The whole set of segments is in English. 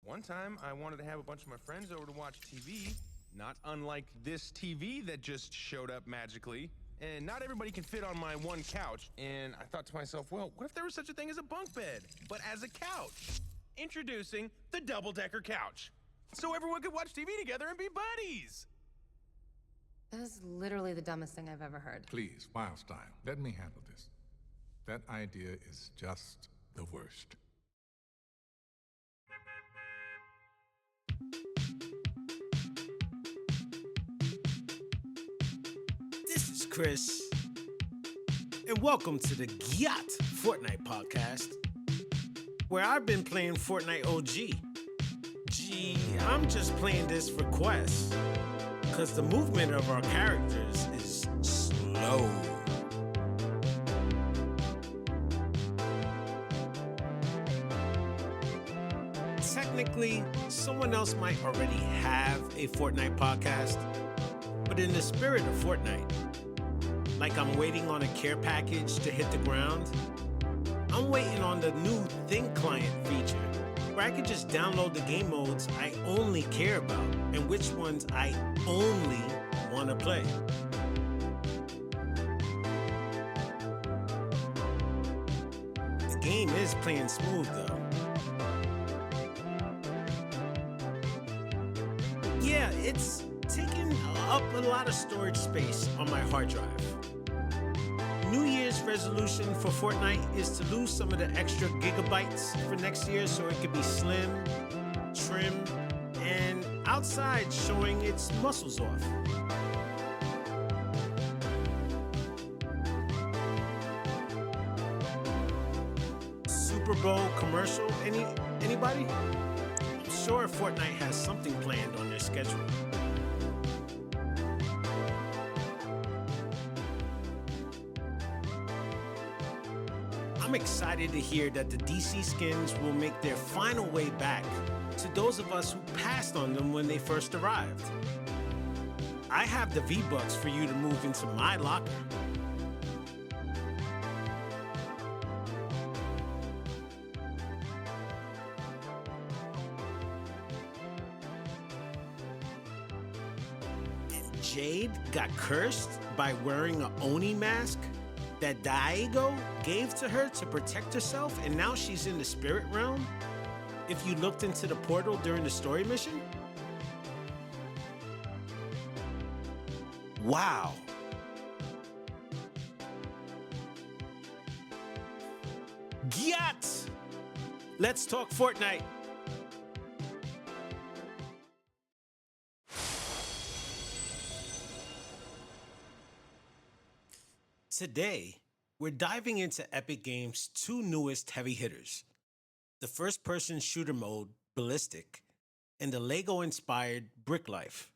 One time, I wanted to have a bunch of my friends over to watch TV, not unlike this TV that just showed up magically. And not everybody can fit on my one couch. And I thought to myself, well, what if there was such a thing as a bunk bed, but as a couch? Introducing the double-decker couch. So everyone could watch TV together and be buddies. That is literally the dumbest thing I've ever heard. Please, Wildstyle, let me handle this. That idea is just the worst. This is Chris, and welcome to the GYATT Fortnite podcast, where I've been playing Fortnite OG. Gee, I'm just playing this for quests, because the movement of our characters is slow. Technically, someone else might already have a Fortnite podcast, but in the spirit of Fortnite, like I'm waiting on a care package to hit the ground, I'm waiting on the new Think Client feature, where I can just download the game modes I only care about and which ones I only want to play. The game is playing smooth though. Yeah, it's taking up a lot of storage space on my hard drive. New Year's resolution for Fortnite is to lose some of the extra gigabytes for next year so it could be slim, trim, and outside showing its muscles off. Super Bowl commercial, anybody? I'm sure Fortnite has something planned on their schedule. I'm excited to hear that the DC skins will make their final way back to those of us who passed on them when they first arrived. I have the V-Bucks for you to move into my locker. And Jade got cursed by wearing an Oni mask that Daigo gave to her to protect herself, and now she's in the spirit realm? If you looked into the portal during the story mission? Wow. GYATT! Let's talk Fortnite. Today, we're diving into Epic Games' two newest heavy hitters, the first-person shooter mode, Ballistic, and the LEGO-inspired Brick Life.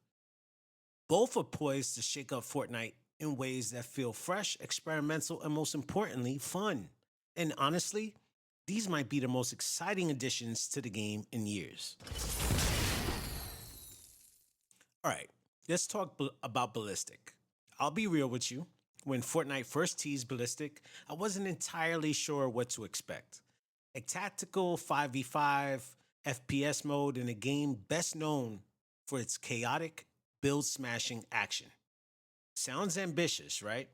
Both are poised to shake up Fortnite in ways that feel fresh, experimental, and most importantly, fun. And honestly, these might be the most exciting additions to the game in years. All right, let's talk about Ballistic. I'll be real with you. When Fortnite first teased Ballistic, I wasn't entirely sure what to expect. A tactical 5v5 FPS mode in a game best known for its chaotic, build-smashing action. Sounds ambitious, right?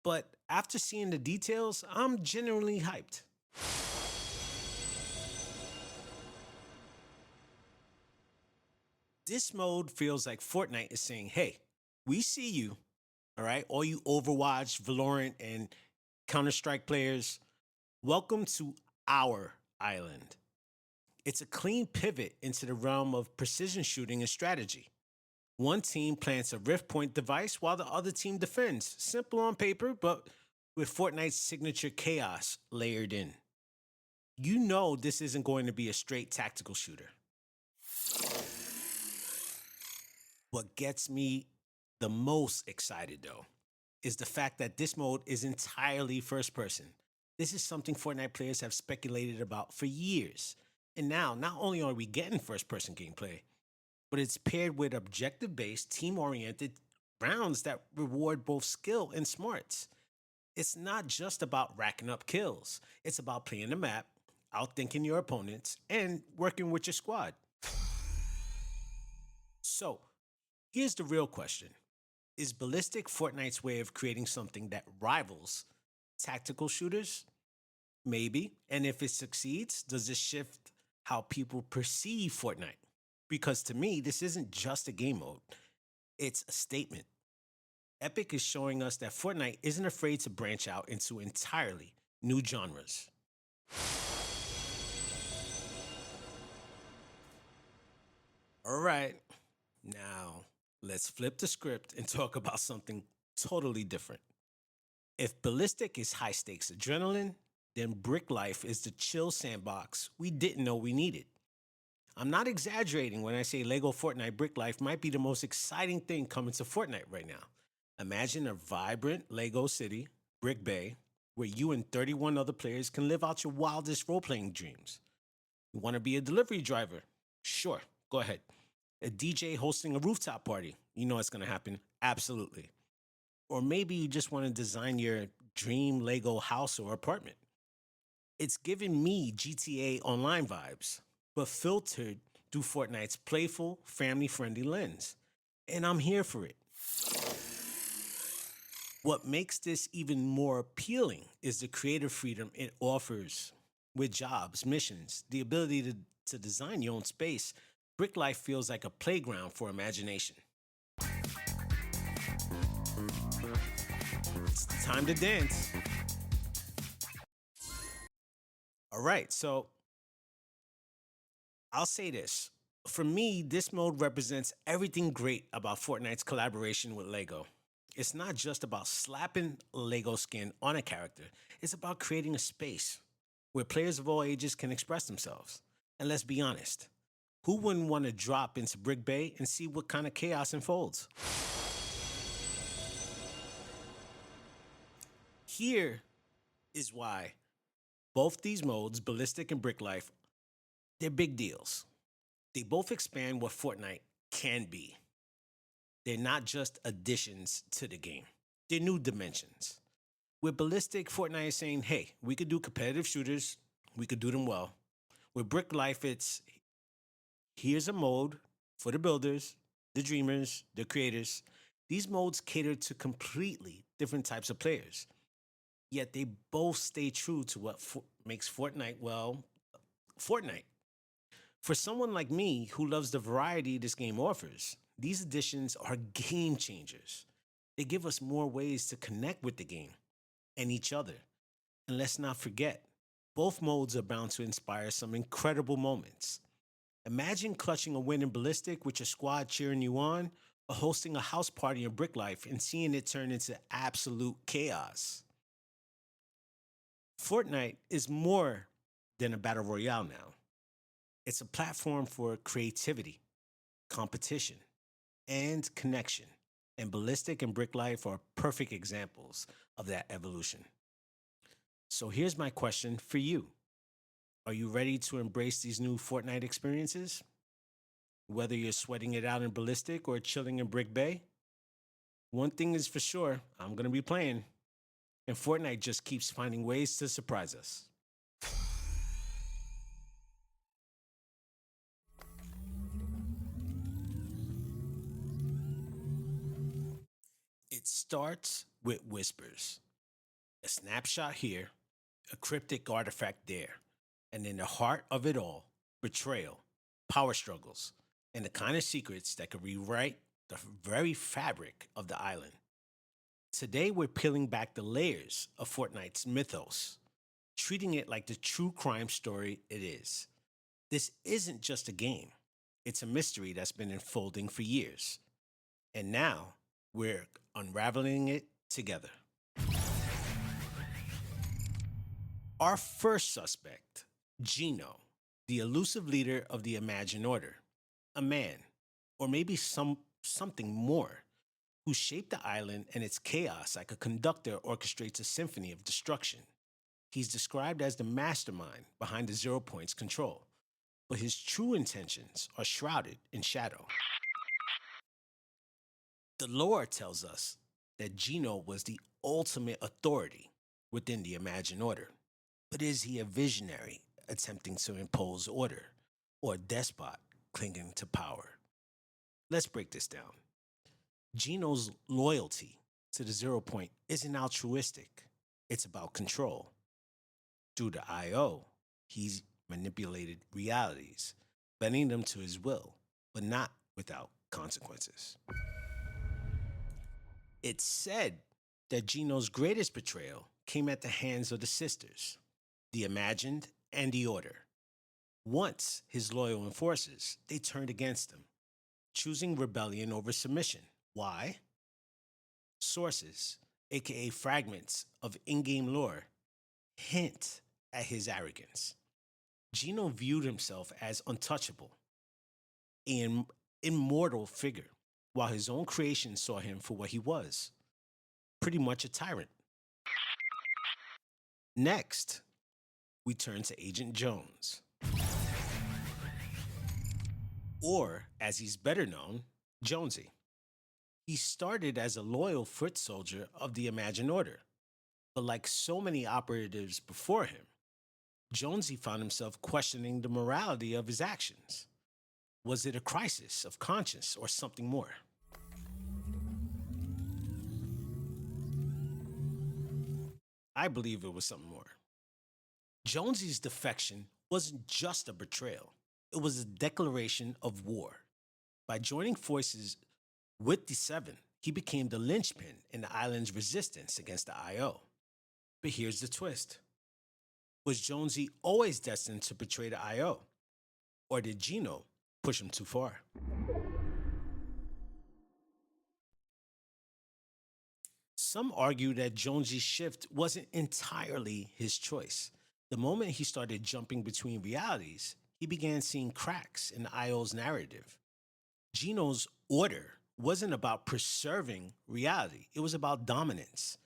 But after seeing the details, I'm genuinely hyped. This mode feels like Fortnite is saying, hey, we see you. All right, all you Overwatch, Valorant, and Counter-Strike players, welcome to our island. It's a clean pivot into the realm of precision shooting and strategy. One team plants a rift point device while the other team defends. Simple on paper, but with Fortnite's signature chaos layered in. You know this isn't going to be a straight tactical shooter. What gets me the most excited, though, is the fact that this mode is entirely first person. This is something Fortnite players have speculated about for years. And now, not only are we getting first person gameplay, but it's paired with objective-based, team-oriented rounds that reward both skill and smarts. It's not just about racking up kills. It's about playing the map, outthinking your opponents, and working with your squad. So, here's the real question. Is Ballistic Fortnite's way of creating something that rivals tactical shooters? Maybe. And if it succeeds, does it shift how people perceive Fortnite? Because to me, this isn't just a game mode, it's a statement. Epic is showing us that Fortnite isn't afraid to branch out into entirely new genres. All right, now let's flip the script and talk about something totally different. If Ballistic is high stakes adrenaline, then Brick Life is the chill sandbox we didn't know we needed. I'm not exaggerating when I say Lego Fortnite Brick Life might be the most exciting thing coming to Fortnite right now. Imagine a vibrant Lego city, Brick Bay, where you and 31 other players can live out your wildest role-playing dreams. You want to be a delivery driver? Sure, go ahead. A DJ hosting a rooftop party? You know it's going to happen. Absolutely. Or maybe you just want to design your dream Lego house or apartment. It's giving me GTA Online vibes, but filtered through Fortnite's playful, family-friendly lens. And I'm here for it. What makes this even more appealing is the creative freedom it offers. With jobs, missions, the ability to design your own space, Brick Life feels like a playground for imagination. It's time to dance. All right, so I'll say this. For me, this mode represents everything great about Fortnite's collaboration with LEGO. It's not just about slapping a LEGO skin on a character. It's about creating a space where players of all ages can express themselves. And let's be honest, who wouldn't want to drop into Brick Bay and see what kind of chaos unfolds? Here is why both these modes, Ballistic and Brick Life, they're big deals. They both expand what Fortnite can be. They're not just additions to the game. They're new dimensions. With Ballistic, Fortnite is saying, hey, we could do competitive shooters. We could do them well. With Brick Life, it's here's a mode for the builders, the dreamers, the creators. These modes cater to completely different types of players. Yet they both stay true to what makes Fortnite, well, Fortnite. For someone like me who loves the variety this game offers, these additions are game changers. They give us more ways to connect with the game and each other. And let's not forget, both modes are bound to inspire some incredible moments. Imagine clutching a win in Ballistic with your squad cheering you on, or hosting a house party in Brick Life and seeing it turn into absolute chaos. Fortnite is more than a battle royale now. It's a platform for creativity, competition, and connection. And Ballistic and Brick Life are perfect examples of that evolution. So here's my question for you. Are you ready to embrace these new Fortnite experiences? Whether you're sweating it out in Ballistic or chilling in Brick Bay? One thing is for sure, I'm going to be playing. And Fortnite just keeps finding ways to surprise us. It starts with whispers. A snapshot here, a cryptic artifact there. And in the heart of it all, betrayal, power struggles, and the kind of secrets that could rewrite the very fabric of the island. Today, we're peeling back the layers of Fortnite's mythos, treating it like the true crime story it is. This isn't just a game. It's a mystery that's been unfolding for years. And now, we're unraveling it together. Our first suspect, Geno, the elusive leader of the Imagined Order. A man, or maybe something more, who shaped the island and its chaos like a conductor orchestrates a symphony of destruction. He's described as the mastermind behind the 0 Points control, but his true intentions are shrouded in shadow. The lore tells us that Geno was the ultimate authority within the Imagined Order. But is he a visionary, attempting to impose order, or a despot clinging to power. Let's break this down. Geno's loyalty to the 0 Point isn't altruistic, it's about control. Through the IO, he's manipulated realities, bending them to his will, but not without consequences. It's said that Geno's greatest betrayal came at the hands of the sisters, the Imagined and the Order. Once his loyal enforcers, they turned against him, choosing rebellion over submission. Why? Sources, aka fragments of in-game lore, hint at his arrogance. Geno viewed himself as untouchable, an immortal figure, while his own creation saw him for what he was, pretty much a tyrant. Next, we turn to Agent Jones, or as he's better known, Jonesy. He started as a loyal foot soldier of the Imagined Order, but like so many operatives before him, Jonesy found himself questioning the morality of his actions. Was it a crisis of conscience or something more? I believe it was something more. Jonesy's defection wasn't just a betrayal, it was a declaration of war. By joining forces with the Seven, he became the linchpin in the island's resistance against the IO. But here's the twist. Was Jonesy always destined to betray the IO? Or did Geno push him too far? Some argue that Jonesy's shift wasn't entirely his choice. The moment he started jumping between realities, he began seeing cracks in the IO's narrative. Geno's order wasn't about preserving reality, it was about dominance.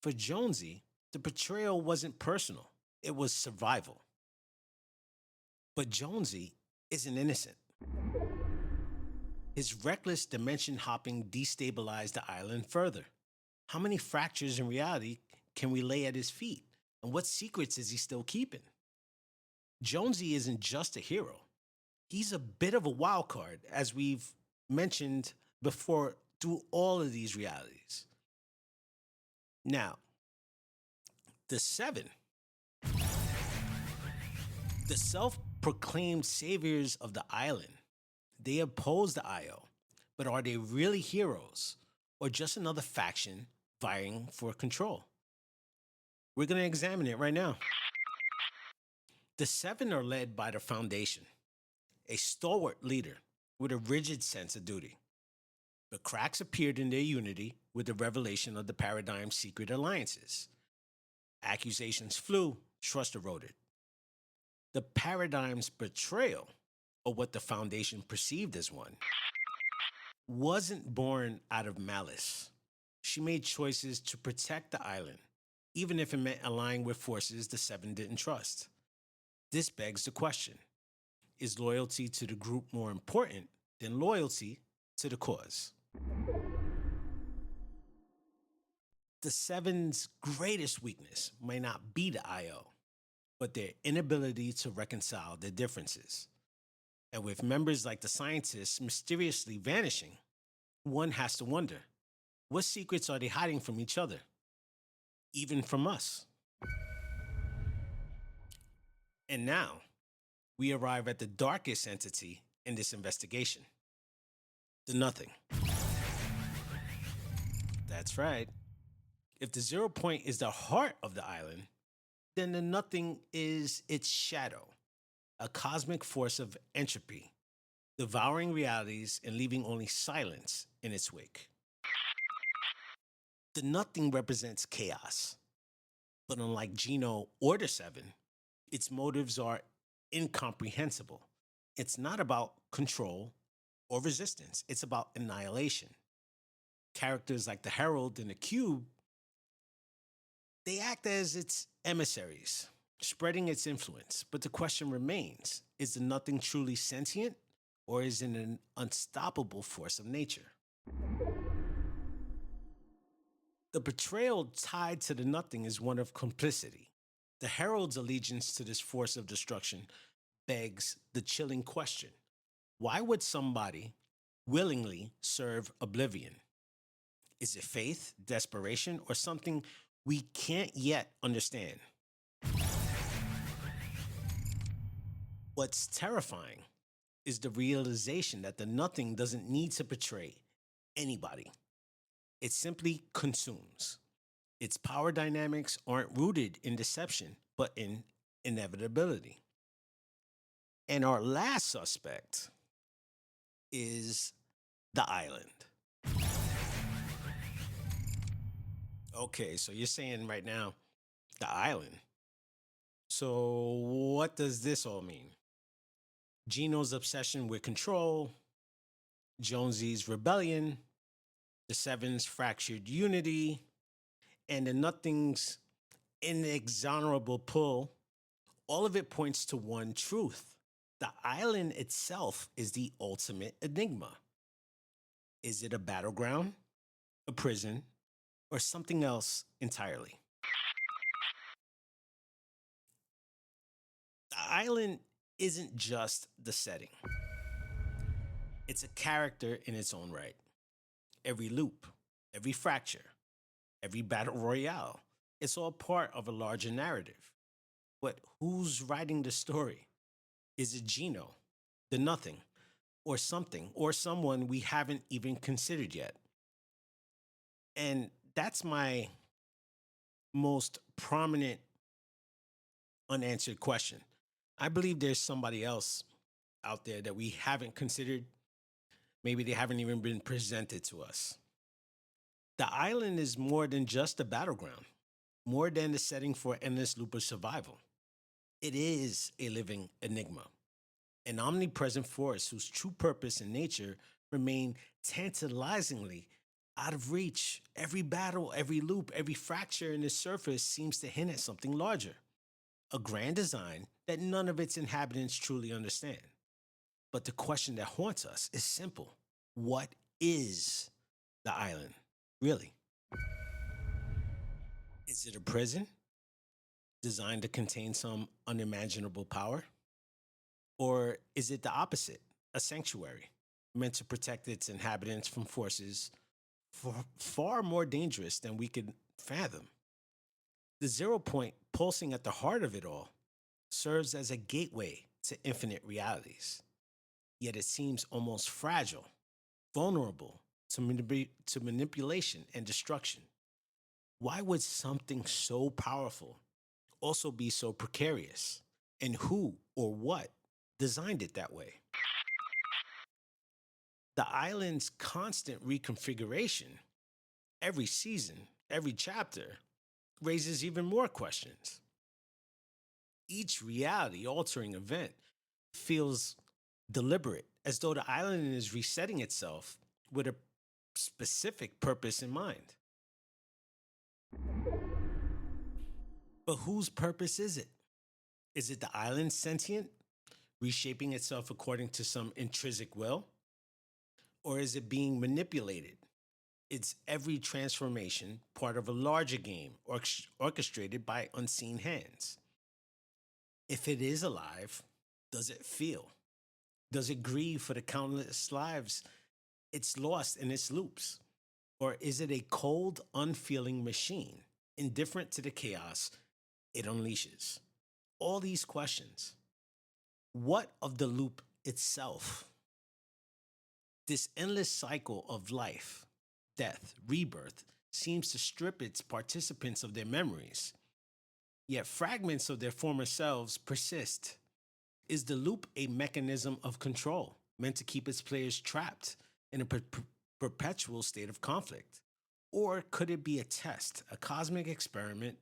For Jonesy, the betrayal wasn't personal, it was survival. But Jonesy isn't innocent. His reckless dimension hopping destabilized the island further. How many fractures in reality can we lay at his feet? And what secrets is he still keeping? Jonesy isn't just a hero. He's a bit of a wild card, as we've mentioned before, through all of these realities. Now, the Seven, the self-proclaimed saviors of the island, they oppose the IO, but are they really heroes or just another faction vying for control? We're going to examine it right now. The Seven are led by the Foundation, a stalwart leader with a rigid sense of duty. But cracks appeared in their unity with the revelation of the Paradigm's secret alliances. Accusations flew, trust eroded. The Paradigm's betrayal, or what the Foundation perceived as one, wasn't born out of malice. She made choices to protect the island, even if it meant allying with forces the Seven didn't trust. This begs the question, is loyalty to the group more important than loyalty to the cause? The Seven's greatest weakness may not be the IO, but their inability to reconcile their differences. And with members like the scientists mysteriously vanishing, one has to wonder, what secrets are they hiding from each other? Even from us? And now, we arrive at the darkest entity in this investigation, the Nothing. That's right. If the 0 Point is the heart of the island, then the Nothing is its shadow, a cosmic force of entropy, devouring realities and leaving only silence in its wake. The Nothing represents chaos, but unlike Geno or the Seven, its motives are incomprehensible. It's not about control or resistance, it's about annihilation. Characters like the Herald and the Cube, they act as its emissaries, spreading its influence. But the question remains, is the Nothing truly sentient, or is it an unstoppable force of nature? The betrayal tied to the Nothing is one of complicity. The Herald's allegiance to this force of destruction begs the chilling question: why would somebody willingly serve oblivion? Is it faith, desperation, or something we can't yet understand? What's terrifying is the realization that the nothing doesn't need to betray anybody. It simply consumes. Its power dynamics aren't rooted in deception, but in inevitability. And our last suspect is the island. Okay, so you're saying right now, the island. So what does this all mean? Geno's obsession with control, Jonesy's rebellion, the Seven's fractured unity, and the Nothing's inexorable pull, all of it points to one truth. The island itself is the ultimate enigma. Is it a battleground, a prison, or something else entirely? The island isn't just the setting. It's a character in its own right. Every loop, every fracture, every battle royale, it's all part of a larger narrative. But who's writing the story? Is it Geno, the nothing, or something, or someone we haven't even considered yet? And that's my most prominent unanswered question. I believe there's somebody else out there that we haven't considered. Maybe they haven't even been presented to us. The island is more than just a battleground, more than the setting for endless loop of survival. It is a living enigma, an omnipresent force whose true purpose and nature remain tantalizingly out of reach. Every battle, every loop, every fracture in the surface seems to hint at something larger, a grand design that none of its inhabitants truly understand. But the question that haunts us is simple. What is the island, really? Is it a prison designed to contain some unimaginable power? Or is it the opposite, a sanctuary meant to protect its inhabitants from forces far more dangerous than we could fathom? The 0 point pulsing at the heart of it all serves as a gateway to infinite realities. Yet it seems almost fragile, vulnerable to manipulation and destruction. Why would something so powerful also be so precarious? And who or what designed it that way? The island's constant reconfiguration, every season, every chapter, raises even more questions. Each reality altering event feels deliberate, as though the island is resetting itself with a specific purpose in mind. But whose purpose is it? Is it the island sentient, reshaping itself according to some intrinsic will? Or is it being manipulated? It's every transformation part of a larger game orchestrated by unseen hands. If it is alive, does it feel? Does it grieve for the countless lives it's lost in its loops? Or is it a cold, unfeeling machine, indifferent to the chaos it unleashes? All these questions. What of the loop itself? This endless cycle of life, death, rebirth seems to strip its participants of their memories. Yet fragments of their former selves persist. Is the loop a mechanism of control meant to keep its players trapped in a perpetual state of conflict? Or could it be a test, a cosmic experiment,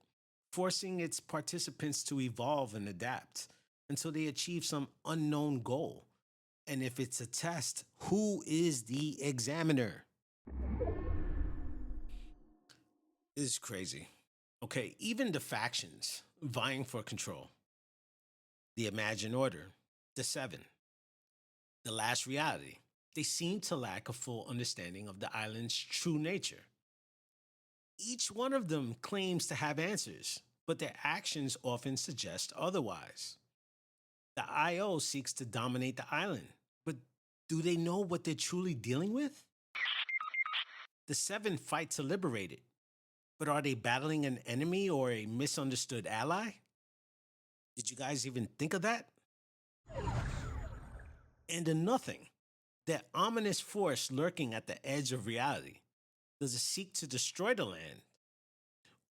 forcing its participants to evolve and adapt until they achieve some unknown goal? And if it's a test, who is the examiner? This is crazy. Okay, even the factions vying for control, the Imagined Order, the Seven, the Last Reality, they seem to lack a full understanding of the island's true nature. Each one of them claims to have answers, but their actions often suggest otherwise. The IO seeks to dominate the island, but do they know what they're truly dealing with? The Seven fight to liberate it, but are they battling an enemy or a misunderstood ally? Did you guys even think of that? And the Nothing, that ominous force lurking at the edge of reality. Does it seek to destroy the land?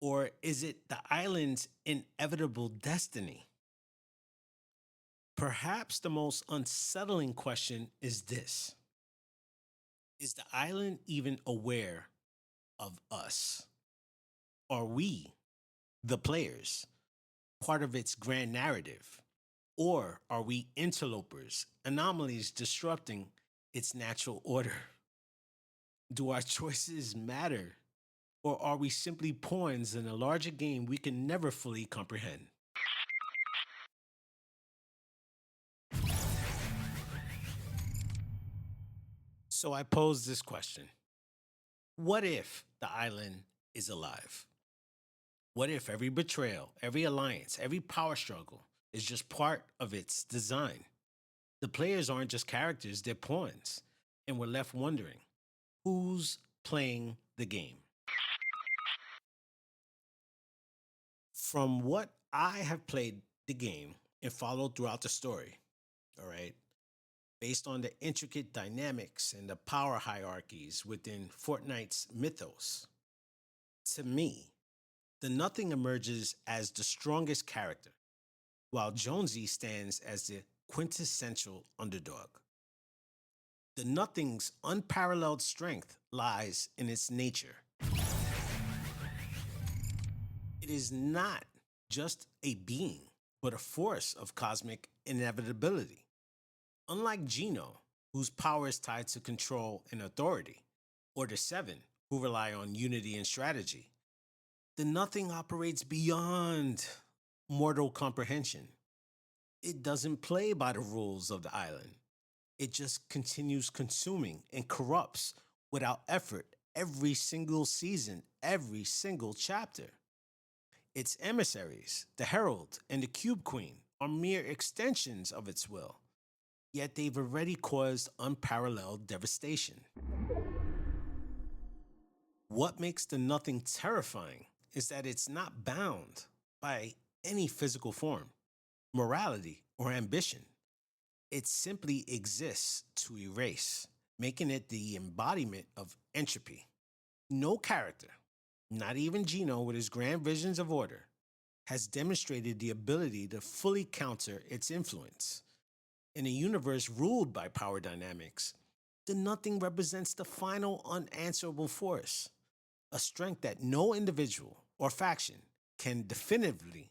Or is it the island's inevitable destiny? Perhaps the most unsettling question is this: is the island even aware of us? Are we, the players, part of its grand narrative? Or are we interlopers, anomalies disrupting its natural order? Do our choices matter? Or are we simply pawns in a larger game we can never fully comprehend? So I pose this question: what if the island is alive? What if every betrayal, every alliance, every power struggle is just part of its design? The players aren't just characters, they're pawns. And we're left wondering, who's playing the game? From what I have played the game and followed throughout the story, all right, based on the intricate dynamics and the power hierarchies within Fortnite's Mythos, to me, the Nothing emerges as the strongest character, while Jonesy stands as the quintessential underdog. The Nothing's unparalleled strength lies in its nature. It is not just a being, but a force of cosmic inevitability. Unlike Geno, whose power is tied to control and authority, or the Seven, who rely on unity and strategy, the Nothing operates beyond mortal comprehension. It doesn't play by the rules of the island. It just continues consuming and corrupts without effort every single season, every single chapter. Its emissaries, the Herald and the Cube Queen, are mere extensions of its will, yet they've already caused unparalleled devastation. What makes the Nothing terrifying is that it's not bound by any physical form, morality, or ambition. It simply exists to erase, making it the embodiment of entropy. No character, not even Geno with his grand visions of order, has demonstrated the ability to fully counter its influence. In a universe ruled by power dynamics, the Nothing represents the final unanswerable force, a strength that no individual or faction can definitively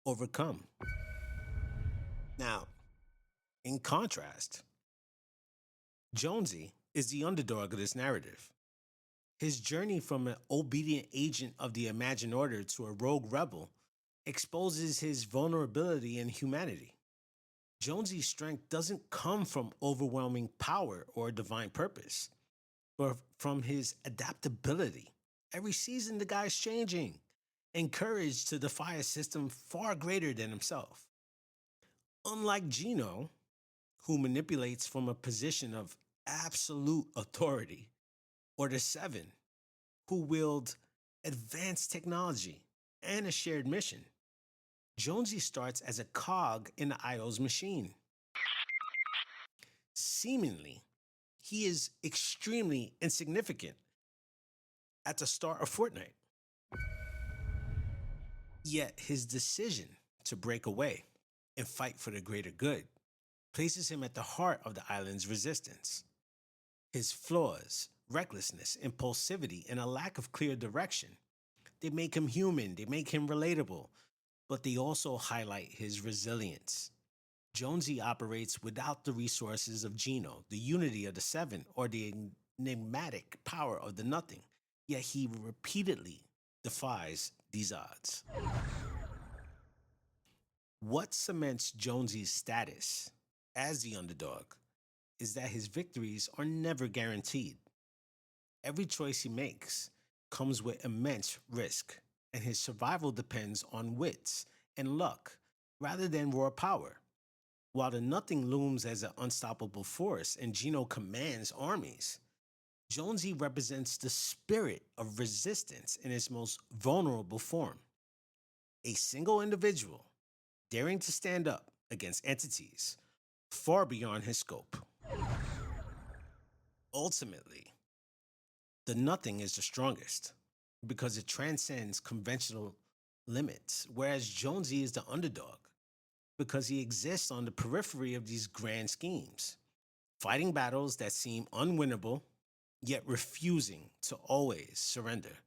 overcome. Now, in contrast, Jonesy is the underdog of this narrative. His journey from an obedient agent of the imagined order to a rogue rebel exposes his vulnerability and humanity. Jonesy's strength doesn't come from overwhelming power or divine purpose, but from his adaptability. Every season, the guy's changing, encouraged to defy a system far greater than himself. Unlike Geno, who manipulates from a position of absolute authority, or the Seven, who wield advanced technology and a shared mission, Jonesy starts as a cog in the IO's machine. Seemingly, he is extremely insignificant at the start of Fortnite. Yet his decision to break away and fight for the greater good places him at the heart of the island's resistance. His flaws, recklessness, impulsivity, and a lack of clear direction, they make him human, they make him relatable, but they also highlight his resilience. Jonesy operates without the resources of Geno, the unity of the Seven, or the enigmatic power of the Nothing, yet he repeatedly defies these odds. What cements Jonesy's status as the underdog is that his victories are never guaranteed. Every choice he makes comes with immense risk, and his survival depends on wits and luck rather than raw power. While the Nothing looms as an unstoppable force and Geno commands armies, Jonesy represents the spirit of resistance in its most vulnerable form. A single individual daring to stand up against entities far beyond his scope. Ultimately, the Nothing is the strongest because it transcends conventional limits, whereas Jonesy is the underdog because he exists on the periphery of these grand schemes, fighting battles that seem unwinnable, yet refusing to always surrender.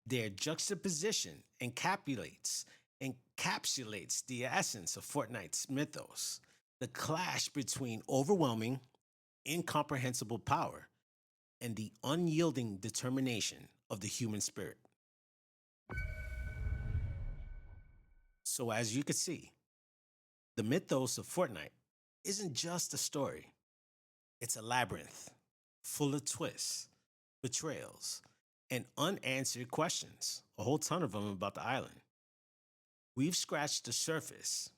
Their juxtaposition encapsulates the essence of Fortnite's mythos, the clash between overwhelming, incomprehensible power and the unyielding determination of the human spirit. So, as you can see, the mythos of Fortnite isn't just a story, it's a labyrinth full of twists, betrayals, and unanswered questions, a whole ton of them about the island. We've scratched the surface,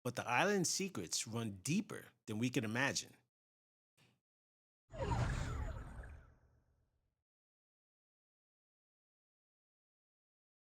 but the island's secrets run deeper than we can imagine.